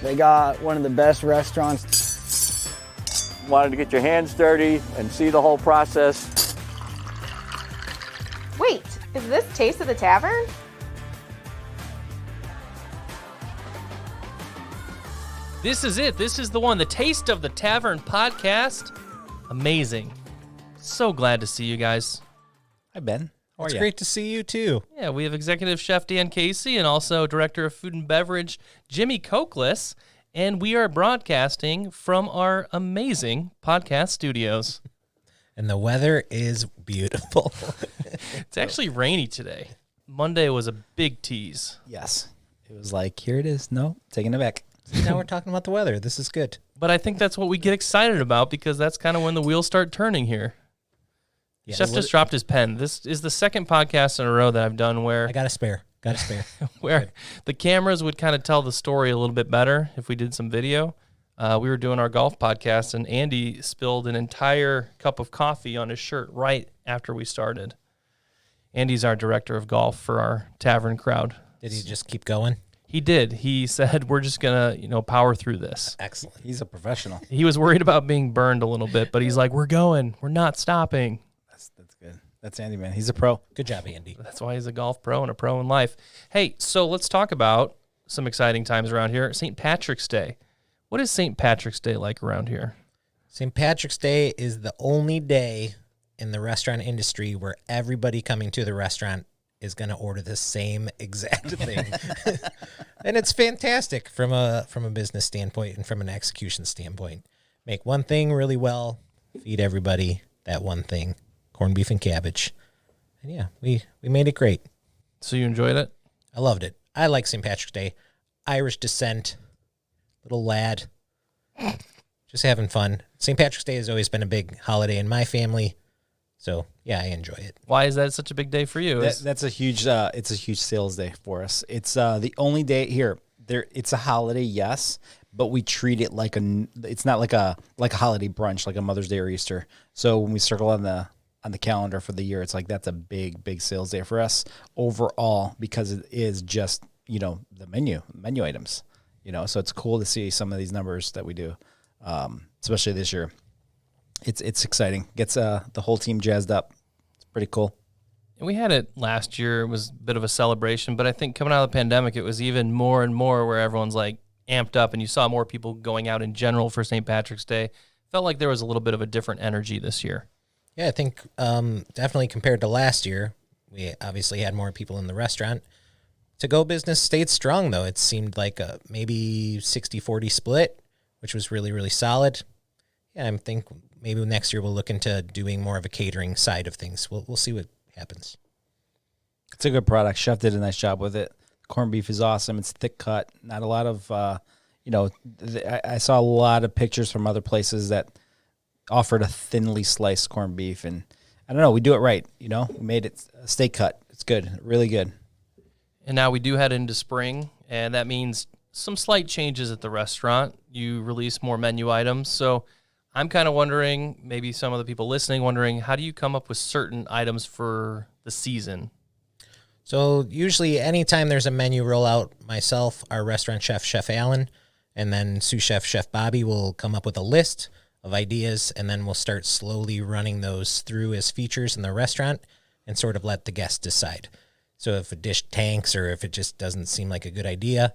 They got one of the best restaurants. Wanted to get your hands dirty and see the whole process. Wait, is this Taste of the Tavern? This is it. This is the one, the Taste of the Tavern podcast. Amazing. So glad to see you guys. Hi, Ben. It's great to see you, too. Yeah, we have Executive Chef Dan Casey and also Director of Food and Beverage Jimmy Cokeless, and we are broadcasting from our amazing podcast studios. And the weather is beautiful. It's actually rainy today. Monday was a big tease. Yes. It was like, here it is. No, taking it back. Now we're talking about the weather. This is good. But I think that's what we get excited about because that's kind of when the wheels start turning here. Yes. Chef just dropped his pen. This is the second podcast in a row that I've done where I got a spare. where the cameras would kind of tell the story a little bit better if we did some video. We were doing our golf podcast, and Andy spilled an entire cup of coffee on his shirt right after we started. Andy's our director of golf for our Tavern crowd. Did he just keep going? He did. He said, we're just going to, power through this. Excellent. He's a professional. He was worried about being burned a little bit, but he's like, we're going. We're not stopping. That's good. That's Andy, man. He's a pro. Good job, Andy. That's why he's a golf pro and a pro in life. Hey, so let's talk about some exciting times around here. St. Patrick's Day. What is St. Patrick's Day like around here? St. Patrick's Day is the only day in the restaurant industry where everybody coming to the restaurant is going to order the same exact thing. And it's fantastic from a business standpoint and from an execution standpoint. Make one thing really well, feed everybody that one thing, corned beef and cabbage. And yeah, we made it great. So you enjoyed it? I loved it. I like St. Patrick's Day. Irish descent, little lad, just having fun. St. Patrick's Day has always been a big holiday in my family. So, yeah, I enjoy it. Why is that such a big day for you? That's a huge. It's a huge sales day for us. It's the only day here. It's a holiday, yes, but we treat it like it's not like a holiday brunch, like a Mother's Day or Easter. So when we circle on the calendar for the year, it's like that's a big sales day for us overall because it is just the menu items. So it's cool to see some of these numbers that we do, especially this year. It's exciting. Gets the whole team jazzed up. It's pretty cool. And we had it last year. It was a bit of a celebration, but I think coming out of the pandemic, it was even more and more where everyone's like amped up and you saw more people going out in general for St. Patrick's Day. Felt like there was a little bit of a different energy this year. Yeah, I think definitely compared to last year, we obviously had more people in the restaurant. To-go business stayed strong, though. It seemed like a maybe 60-40 split, which was really, really solid. Yeah, I think maybe next year we'll look into doing more of a catering side of things. We'll see what happens. It's a good product. Chef did a nice job with it. Corned beef is awesome. It's thick cut. Not a lot of, I saw a lot of pictures from other places that offered a thinly sliced corned beef. And I don't know, we do it right. We made it a steak cut. It's good. Really good. And now we do head into spring, and that means some slight changes at the restaurant. You release more menu items. So I'm kind of wondering, maybe some of the people listening wondering, how do you come up with certain items for the season? So usually anytime there's a menu rollout, myself, our restaurant chef, Chef Allen, and then sous chef, Chef Bobby will come up with a list of ideas, and then we'll start slowly running those through as features in the restaurant and sort of let the guests decide. So if a dish tanks or if it just doesn't seem like a good idea,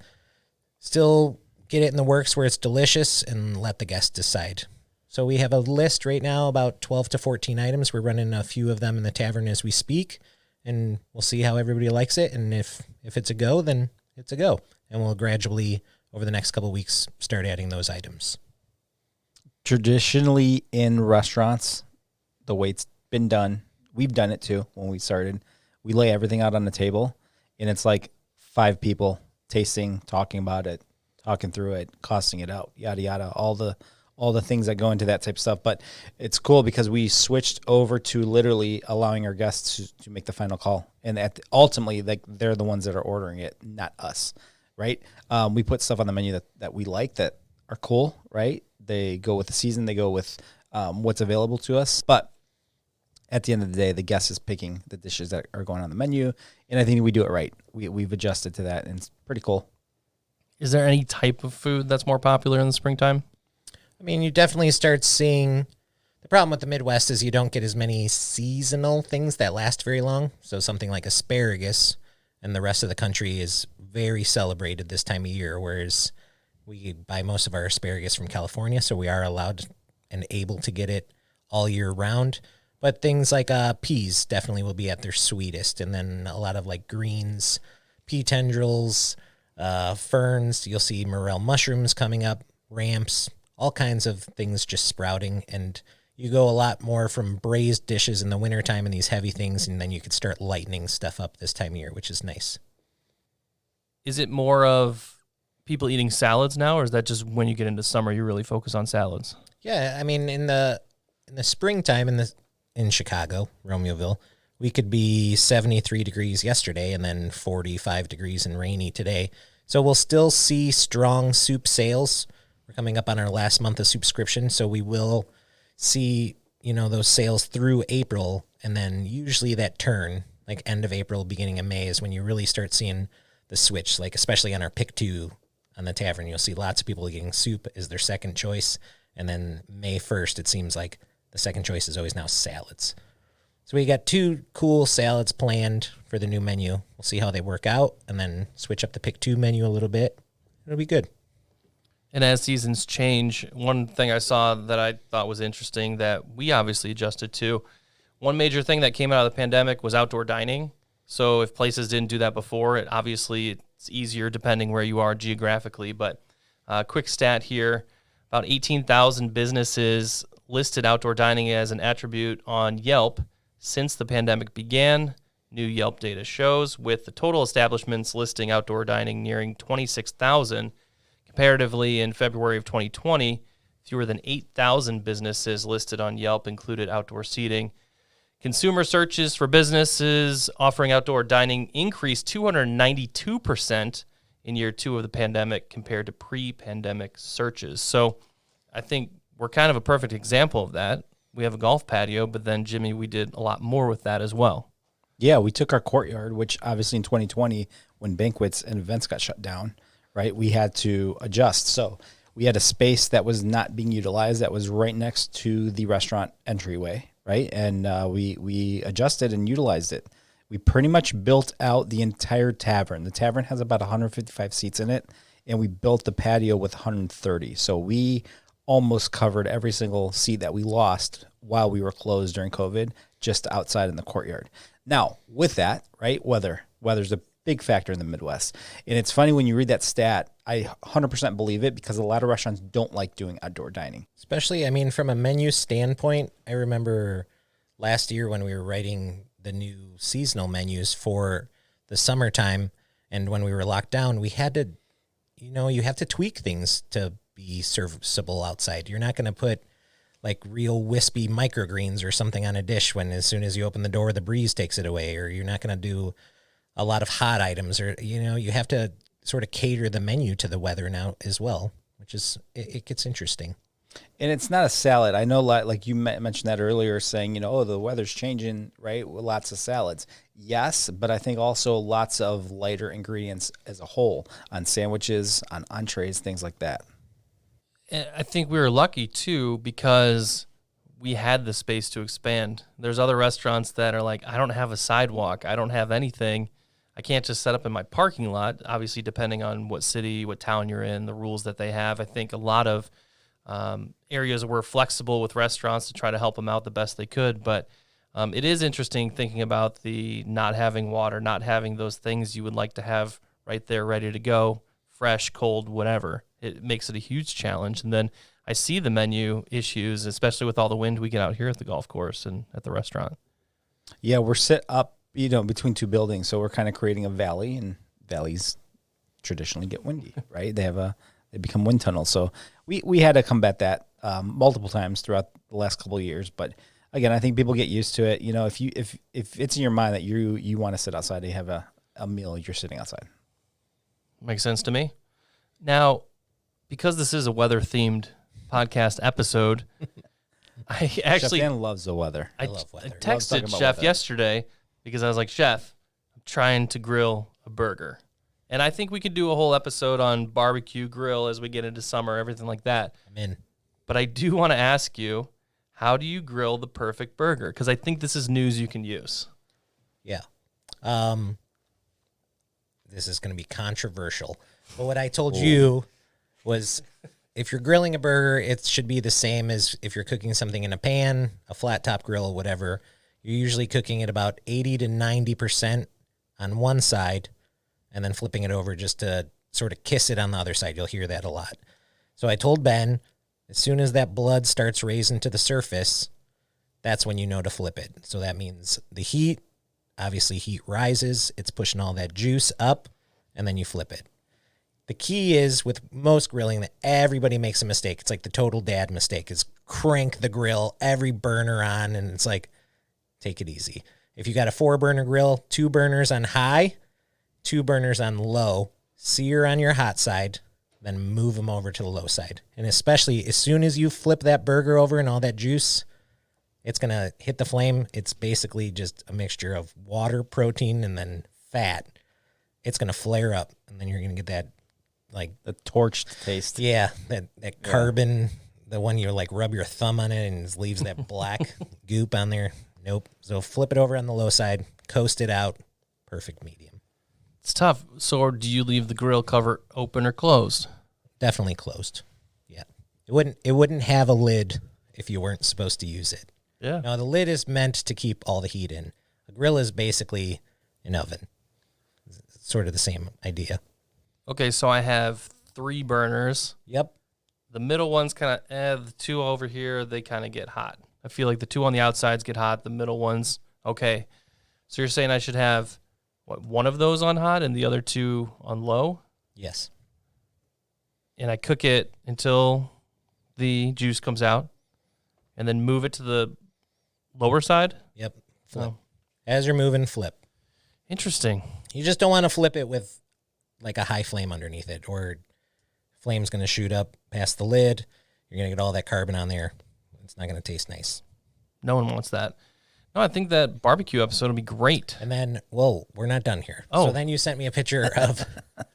still get it in the works where it's delicious and let the guests decide. So we have a list right now, about 12 to 14 items. We're running a few of them in the tavern as we speak, and we'll see how everybody likes it. And if it's a go, then it's a go. And we'll gradually, over the next couple of weeks, start adding those items. Traditionally in restaurants, the wait's been done. We've done it too when we started. We lay everything out on the table, and it's like 5 people tasting, talking about it, talking through it, costing it out, yada, yada, all the things that go into that type of stuff. But it's cool because we switched over to literally allowing our guests to make the final call. And ultimately, like, they're the ones that are ordering it, not us, right? We put stuff on the menu that we like that are cool, right? They go with the season. They go with what's available to us. But at the end of the day, the guest is picking the dishes that are going on the menu. And I think we do it right. We've adjusted to that, and it's pretty cool. Is there any type of food that's more popular in the springtime? I mean, you definitely start seeing the problem with the Midwest is you don't get as many seasonal things that last very long. So something like asparagus and the rest of the country is very celebrated this time of year, whereas we buy most of our asparagus from California, so we are allowed and able to get it all year round. But things like peas definitely will be at their sweetest, and then a lot of like greens, pea tendrils, ferns. You'll see morel mushrooms coming up, ramps, all kinds of things just sprouting, and you go a lot more from braised dishes in the wintertime and these heavy things, and then you could start lightening stuff up this time of year, which is nice. Is it more of people eating salads now, or is that just when you get into summer you really focus on salads? Yeah, I mean, in the springtime in Chicago, Romeoville, we could be 73 degrees yesterday and then 45 degrees and rainy today. So we'll still see strong soup sales. We're coming up on our last month of subscription, so we will see, those sales through April, and then usually that turn, like end of April, beginning of May, is when you really start seeing the switch, like especially on our pick 2 on the Tavern. You'll see lots of people getting soup as their second choice, and then May 1st, it seems like the second choice is always now salads. So we got 2 cool salads planned for the new menu. We'll see how they work out, and then switch up the pick 2 menu a little bit. It'll be good. And as seasons change, one thing I saw that I thought was interesting that we obviously adjusted to, one major thing that came out of the pandemic was outdoor dining. So if places didn't do that before, it's easier depending where you are geographically. But quick stat here, about 18,000 businesses listed outdoor dining as an attribute on Yelp since the pandemic began. New Yelp data shows, with the total establishments listing outdoor dining nearing 26,000. Comparatively, in February of 2020, fewer than 8,000 businesses listed on Yelp included outdoor seating. Consumer searches for businesses offering outdoor dining increased 292% in year 2 of the pandemic compared to pre-pandemic searches. So I think we're kind of a perfect example of that. We have a golf patio, but then, Jimmy, we did a lot more with that as well. Yeah, we took our courtyard, which obviously in 2020, when banquets and events got shut down, right, we had to adjust. So we had a space that was not being utilized that was right next to the restaurant entryway, right? And we adjusted and utilized it. We pretty much built out the entire tavern. The tavern has about 155 seats in it, and we built the patio with 130. So we almost covered every single seat that we lost while we were closed during COVID, just outside in the courtyard. Now, with that, right, weather's a big factor in the Midwest. And it's funny when you read that stat, I 100% believe it, because a lot of restaurants don't like doing outdoor dining. Especially, I mean, from a menu standpoint, I remember last year when we were writing the new seasonal menus for the summertime, and when we were locked down, we had to, you have to tweak things to be serviceable outside. You're not going to put like real wispy microgreens or something on a dish when as soon as you open the door, the breeze takes it away, or you're not going to do a lot of hot items, or, you have to sort of cater the menu to the weather now as well, which is, it gets interesting. And it's not a salad. I know, like you mentioned that earlier, saying, the weather's changing, right? With lots of salads. Yes, but I think also lots of lighter ingredients as a whole on sandwiches, on entrees, things like that. I think we were lucky, too, because we had the space to expand. There's other restaurants that are like, I don't have a sidewalk. I don't have anything. I can't just set up in my parking lot. Obviously, depending on what city, what town you're in, the rules that they have. I think a lot of areas were flexible with restaurants to try to help them out the best they could. But it is interesting thinking about the not having water, not having those things you would like to have right there ready to go, fresh, cold, whatever. It makes it a huge challenge. And then I see the menu issues, especially with all the wind we get out here at the golf course and at the restaurant. Yeah, we're set up, between 2 buildings, so we're kind of creating a valley, and valleys traditionally get windy, right? They become wind tunnels. So we had to combat that multiple times throughout the last couple of years. But again, I think people get used to it. If it's in your mind that you want to sit outside, you have a meal, you're sitting outside. Makes sense to me. Now, because this is a weather-themed podcast episode, I actually... Chef Dan loves the weather. I love weather. I texted Chef yesterday because I was like, Chef, I'm trying to grill a burger. And I think we could do a whole episode on barbecue grill as we get into summer, everything like that. I'm in. But I do want to ask you, how do you grill the perfect burger? Because I think this is news you can use. Yeah. This is going to be controversial. But what I told you was if you're grilling a burger, it should be the same as if you're cooking something in a pan, a flat top grill, whatever. You're usually cooking it about 80 to 90% on one side and then flipping it over just to sort of kiss it on the other side. You'll hear that a lot. So I told Ben, as soon as that blood starts raising to the surface, that's when you know to flip it. So that means the heat, obviously heat rises, it's pushing all that juice up, and then you flip it. The key is with most grilling that everybody makes a mistake. It's like the total dad mistake is crank the grill, every burner on, and it's like, take it easy. If you got a 4-burner grill, 2 burners on high, 2 burners on low, sear on your hot side, then move them over to the low side. And especially as soon as you flip that burger over and all that juice, it's going to hit the flame. It's basically just a mixture of water, protein, and then fat. It's going to flare up, and then you're going to get that, like, The torched taste. yeah, that carbon, the one you, like, rub your thumb on it and it leaves that black goop on there. Nope. So flip it over on the low side, coast it out, perfect medium. It's tough. So do you leave the grill cover open or closed? Definitely closed. Yeah. It wouldn't have a lid if you weren't supposed to use it. Yeah. No, the lid is meant to keep all the heat in. A grill is basically an oven. It's sort of the same idea. Okay, so I have 3 burners. Yep. The middle ones kind of, the 2 over here, they kind of get hot. I feel like the 2 on the outsides get hot. The middle ones, okay. So you're saying I should have, what, 1 of those on hot and the other 2 on low? Yes. And I cook it until the juice comes out and then move it to the lower side? Yep. Flip. Oh. As you're moving, flip. Interesting. You just don't want to flip it with like a high flame underneath it, or flame's going to shoot up past the lid. You're going to get all that carbon on there. It's not going to taste nice. No one wants that. No, I think that barbecue episode will be great. And then, whoa, we're not done here. Oh. So then you sent me a picture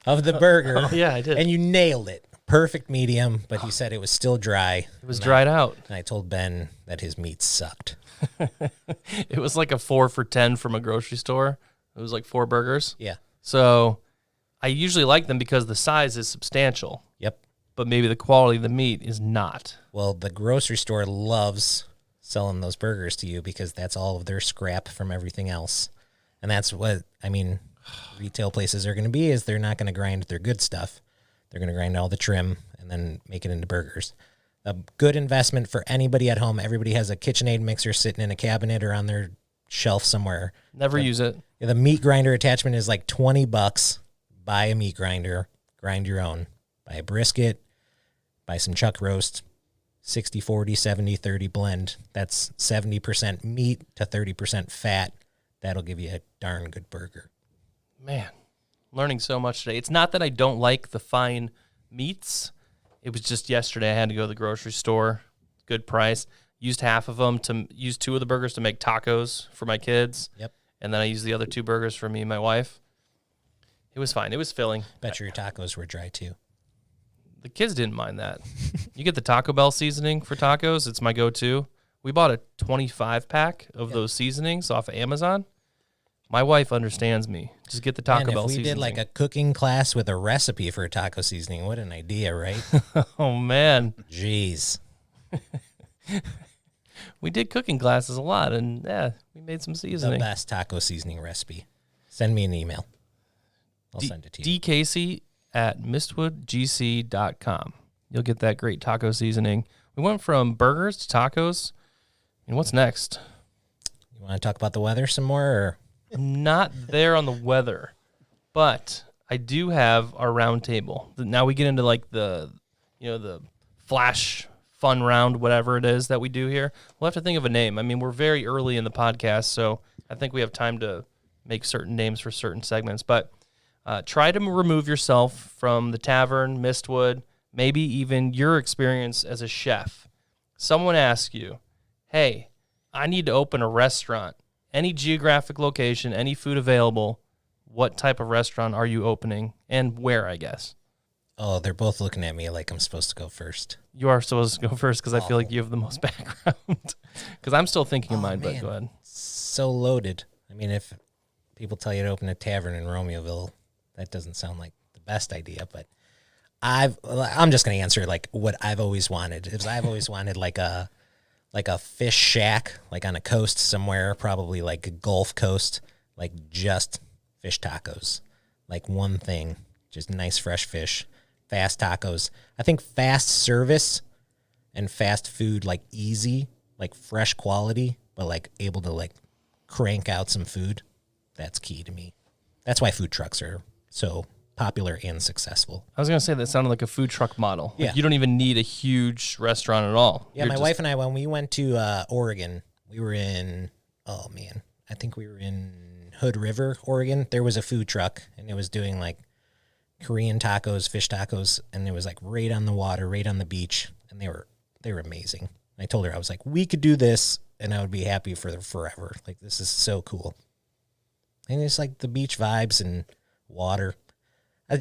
of the burger. Oh, yeah, I did. And you nailed it. Perfect medium, but he said it was still dry. It was dried out. And I told Ben that his meat sucked. It was like a 4 for $10 from a grocery store. It was like 4 burgers. Yeah. So I usually like them because the size is substantial, Yep. but maybe the quality of the meat is not. Well, the grocery store loves selling those burgers to you because that's all of their scrap from everything else. And that's what, I mean, retail places are going to be, is they're not going to grind their good stuff. They're going to grind all the trim and then make it into burgers. A good investment for anybody at home. Everybody has a KitchenAid mixer sitting in a cabinet or on their shelf somewhere. Never use it. The meat grinder attachment is like $20. Buy a meat grinder, grind your own. Buy a brisket, buy some chuck roast, 60-40, 70-30 blend. That's 70% meat to 30% fat. That'll give you a darn good burger. Man, learning so much today. It's not that I don't like the fine meats. It was just yesterday I had to go to the grocery store. Good price. Used half of them to use 2 of the burgers to make tacos for my kids. Yep. And then I used the other 2 burgers for me and my wife. It was fine. It was filling. Bet your tacos were dry too. The kids didn't mind that. You get the Taco Bell seasoning for tacos. It's my go-to. We bought a 25-pack of those seasonings off of Amazon. My wife understands me. Just get the Taco Bell if we seasoning. did like a cooking class with a recipe for a taco seasoning, what an idea, right? Oh, man. Jeez. We did cooking classes a lot, and yeah, we made some The seasoning. best taco seasoning recipe. Send me an email. I'll send it to you. dcasey@mistwoodgc.com. You'll get that great taco seasoning. We went from burgers to tacos. And what's next? You want to talk about the weather some more? Or? I'm not there on the weather, but I do have our round table. Now we get into like the flash fun round, whatever it is that we do here. We'll have to think of a name. I mean, we're very early in the podcast, so I think we have time to make certain names for certain segments. But try to remove yourself from the Tavern, Mistwood, maybe even your experience as a chef. Someone asks you, hey, I need to open a restaurant. Any geographic location, any food available, what type of restaurant are you opening and where, I guess? Oh, they're both looking at me like I'm supposed to go first. You are supposed to go first because I feel like you have the most background. Because I'm still thinking of mine, but man. go ahead. So loaded. I mean, if people tell you to open a tavern in Romeoville, that doesn't sound like the best idea, but I'm just going to answer like what I've always wanted. Is I've always wanted like a fish shack, like on a coast somewhere, probably like a Gulf Coast, like just fish tacos. Like one thing, just nice fresh fish, fast tacos. I think fast service and fast food, like easy, like fresh quality, but like able to like crank out some food. That's key to me. That's why food trucks are so popular and successful. I was going to say that sounded like a food truck model. Yeah. Like you don't even need a huge restaurant at all. Yeah, my wife and I, when we went to Oregon, we were in, oh man, I think we were in Hood River, Oregon. There was a food truck, and it was doing like Korean tacos, fish tacos, and it was like right on the water, right on the beach, and they were amazing. I told her, I was like, we could do this, and I would be happy for forever. Like, this is so cool. And it's like the beach vibes and water.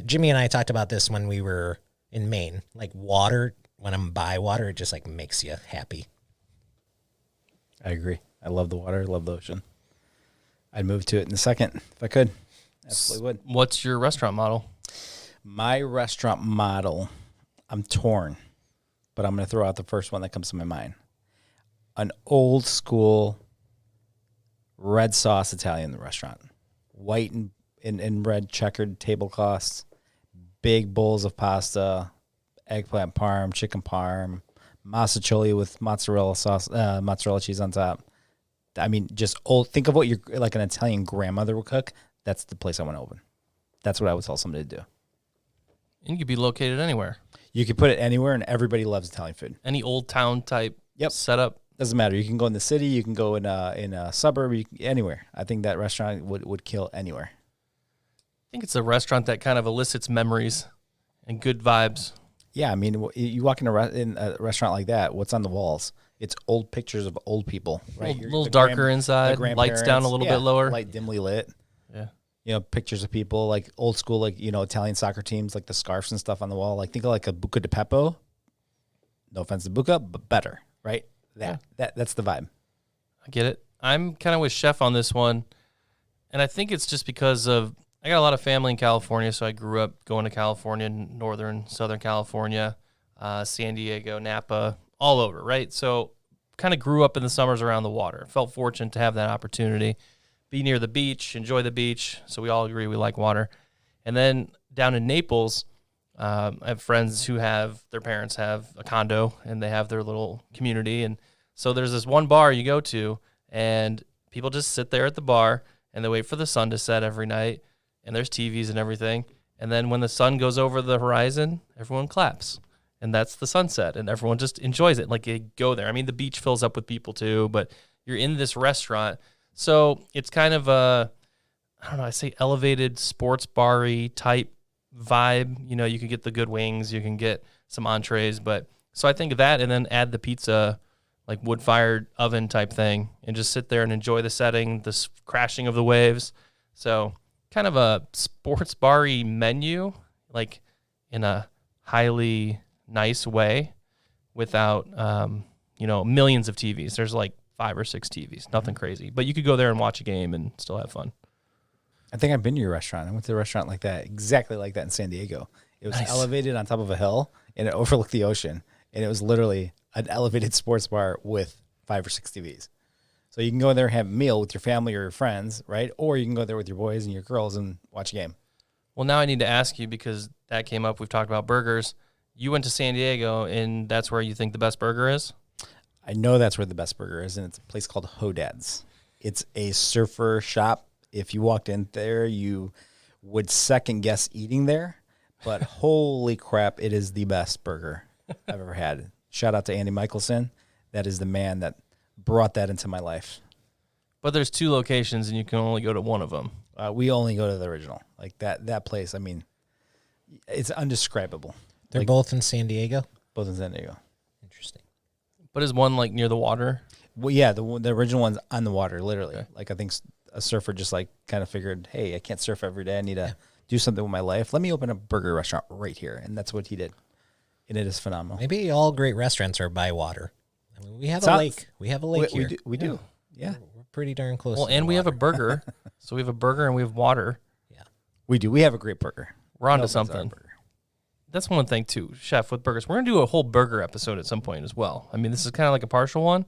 Jimmy and I talked about this when we were in Maine. Like water, when I'm by water, it just like makes you happy. I agree. I love the water. I love the ocean. I'd move to it in a second if I could. Absolutely would. What's your restaurant model? My restaurant model, I'm torn, but I'm going to throw out the first one that comes to my mind. An old school red sauce Italian restaurant. White and red checkered tablecloths, big bowls of pasta, eggplant parm, chicken parm, massacholi with mozzarella sauce, mozzarella cheese on top. I mean, just old. Think of what you're like an Italian grandmother would cook. That's the place I want to open. That's what I would tell somebody to do. And you could be located anywhere. You could put it anywhere, and everybody loves Italian food. Any old town type setup. Doesn't matter. You can go in the city. You can go in a suburb. Anywhere. I think that restaurant would kill anywhere. I think it's a restaurant that kind of elicits memories and good vibes. Yeah, I mean, you walk in a restaurant like that, what's on the walls? It's old pictures of old people, right? A little darker inside, lights down a little bit lower. Light dimly lit. Yeah. You know, pictures of people, like old school, like, you know, Italian soccer teams, like the scarves and stuff on the wall. Like, think of like a Buca di Beppo. No offense to Buca, but better, right? That's the vibe. I get it. I'm kind of with Chef on this one, and I think it's just because of I got a lot of family in California, so I grew up going to California, northern, southern California, San Diego, Napa, all over, right? So kind of grew up in the summers around the water. Felt fortunate to have that opportunity. Be near the beach, enjoy the beach, so we all agree we like water. And then down in Naples, I have friends who their parents have a condo, and they have their little community. And so there's this one bar you go to, and people just sit there at the bar, and they wait for the sun to set every night. And there's TVs and everything. And then when the sun goes over the horizon, everyone claps. And that's the sunset. And everyone just enjoys it. Like, you go there. I mean, the beach fills up with people too, but you're in this restaurant. So it's kind of I don't know, I say elevated sports bar-y type vibe. You know, you can get the good wings. You can get some entrees. But so I think of that, and then add the pizza, like wood-fired oven type thing, and just sit there and enjoy the setting, the crashing of the waves. So kind of a sports bar-y menu, like in a highly nice way, without millions of TVs. There's like 5 or 6 TVs, nothing crazy, but you could go there and watch a game and still have fun. I think I've been to your restaurant. I went to a restaurant like that, exactly like that in San Diego. It was elevated on top of a hill, and it overlooked the ocean, and it was literally an elevated sports bar with 5 or 6 TVs. So you can go there and have a meal with your family or your friends, right? Or you can go there with your boys and your girls and watch a game. Well, now I need to ask you, because that came up. We've talked about burgers. You went to San Diego, and that's where you think the best burger is? I know that's where the best burger is, and it's a place called Hodad's. It's a surfer shop. If you walked in there, you would second guess eating there, but holy crap, it is the best burger I've ever had. Shout out to Andy Michelson. That is the man that brought that into my life. But there's 2 locations, and you can only go to one of them. We only go to the original. Like that place, I mean, it's undescribable. They're like, both in San Diego? Both in San Diego. Interesting. But is one like near the water? Well, yeah, the original one's on the water, literally. Okay. Like I think a surfer just like kind of figured, hey, I can't surf every day. I need to do something with my life. Let me open a burger restaurant right here. And that's what he did. And it is phenomenal. Maybe all great restaurants are by water. I mean, we have a lake. We have a lake here. We do. Yeah. We're pretty darn close. Well, to and the we have a water. burger. So we have a burger and we have water. We do. We have a great burger. We're on to Melvin's our something. burger. That's one thing too, Chef, with burgers. We're going to do a whole burger episode at some point as well. I mean, this is kind of like a partial one,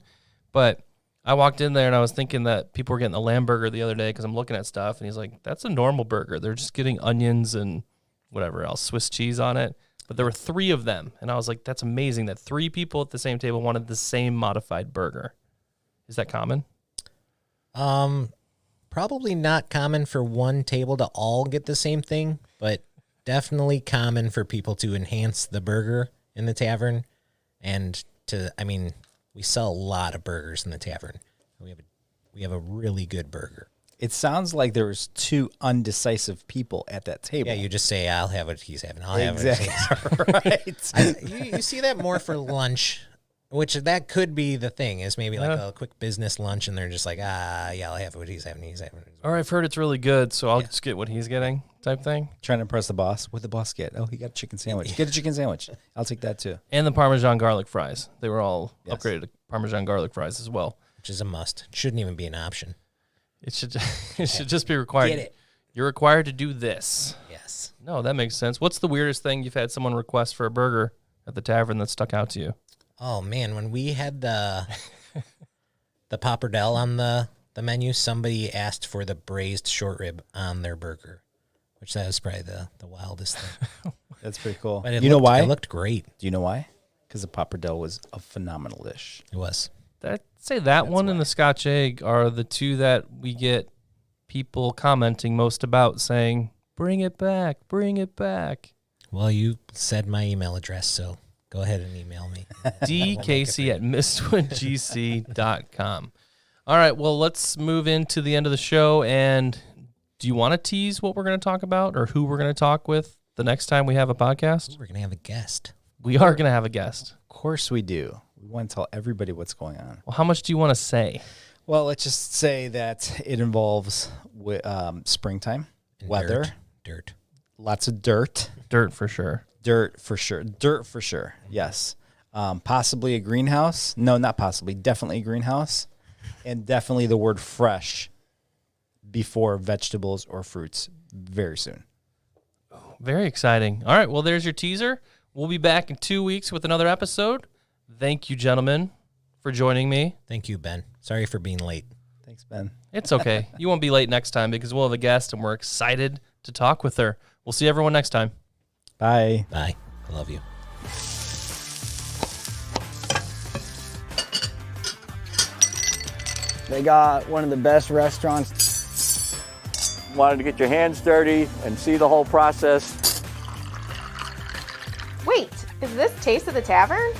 but I walked in there and I was thinking that people were getting the lamb burger the other day because I'm looking at stuff, and he's like, that's a normal burger. They're just getting onions and whatever else, Swiss cheese on it. But there were 3 of them, and I was like, that's amazing that 3 people at the same table wanted the same modified burger. Is that common? Probably not common for one table to all get the same thing, but definitely common for people to enhance the burger in the tavern. And we sell a lot of burgers in the tavern. We have a really good burger. It sounds like there was 2 undecisive people at that table. Yeah, you just say, I'll have what he's having. I'll have what he's Right. you see that more for lunch, which that could be the thing, is maybe like a quick business lunch, and they're just like, yeah, I'll have what he's having. He's having. Or I've heard it's really good, so I'll just get what he's getting type thing. Trying to impress the boss. What'd the boss get? Oh, he got a chicken sandwich. Get a chicken sandwich. I'll take that too. And the Parmesan garlic fries. They were all Yes. upgraded to Parmesan garlic fries as well. Which is a must. It shouldn't even be an option. It should just be required. Get it. You're required to do this. Yes. No, that makes sense. What's the weirdest thing you've had someone request for a burger at the tavern that stuck out to you? Oh man, when we had the pappardelle on the menu, somebody asked for the braised short rib on their burger, which that was probably the wildest thing. That's pretty cool. But You know why? It looked great. Do you know why? Because the pappardelle was a phenomenal dish. It was. I'd say that one and the Scotch egg are the 2 that we get people commenting most about, saying, bring it back, bring it back. Well, you said my email address, so go ahead and email me. dkc@mistwoodgc.com. All right, well, let's move into the end of the show. And do you want to tease what we're going to talk about or who we're going to talk with the next time we have a podcast? We're going to have a guest. We are going to have a guest. Of course we do. We want to tell everybody what's going on. Well, how much do you want to say? Well, let's just say that it involves springtime, And weather, Dirt. lots of dirt. Dirt for sure. Dirt for sure. Yes. Possibly a greenhouse. No, not possibly. Definitely a greenhouse. And definitely the word fresh before vegetables or fruits very soon. Very exciting. All right, well, there's your teaser. We'll be back in 2 weeks with another episode. Thank you, gentlemen, for joining me. Thank you, Ben. Sorry for being late. Thanks, Ben. It's okay. You won't be late next time because we'll have a guest and we're excited to talk with her. We'll see everyone next time. Bye. Bye. I love you. They got one of the best restaurants. Wanted to get your hands dirty and see the whole process. Wait, is this Taste of the Tavern?